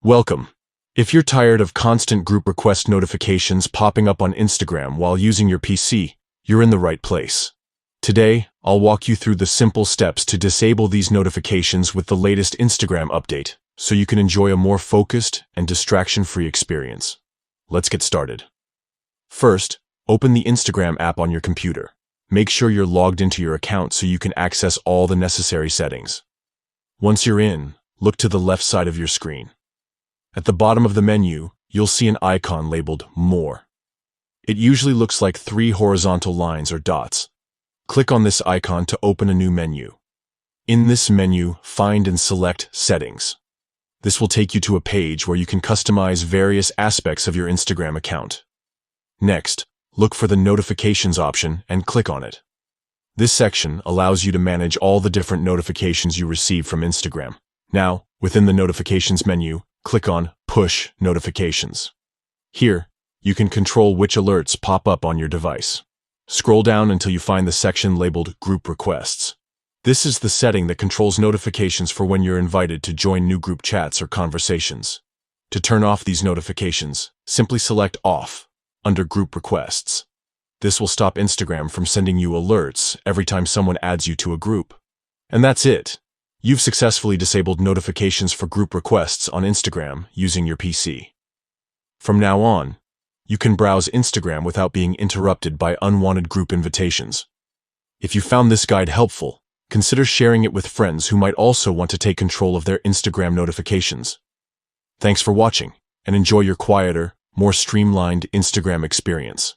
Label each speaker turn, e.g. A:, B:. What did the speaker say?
A: Welcome. If you're tired of constant group request notifications popping up on Instagram while using your PC, you're in the right place. Today, I'll walk you through the simple steps to disable these notifications with the latest Instagram update, so you can enjoy a more focused and distraction-free experience. Let's get started. First, open the Instagram app on your computer. Make sure you're logged into your account so you can access all the necessary settings. Once you're in, look to the left side of your screen. At the bottom of the menu, you'll see an icon labeled More. It usually looks like 3 horizontal lines or dots. Click on this icon to open a new menu. In this menu, find and select Settings. This will take you to a page where you can customize various aspects of your Instagram account. Next, look for the Notifications option and click on it. This section allows you to manage all the different notifications you receive from Instagram. Now, within the Notifications menu, click on Push Notifications. Here, you can control which alerts pop up on your device. Scroll down until you find the section labeled Group Requests. This is the setting that controls notifications for when you're invited to join new group chats or conversations. To turn off these notifications, simply select Off under Group Requests. This will stop Instagram from sending you alerts every time someone adds you to a group. And that's it. You've successfully disabled notifications for group requests on Instagram using your PC. From now on, you can browse Instagram without being interrupted by unwanted group invitations. If you found this guide helpful, consider sharing it with friends who might also want to take control of their Instagram notifications. Thanks for watching, and enjoy your quieter, more streamlined Instagram experience.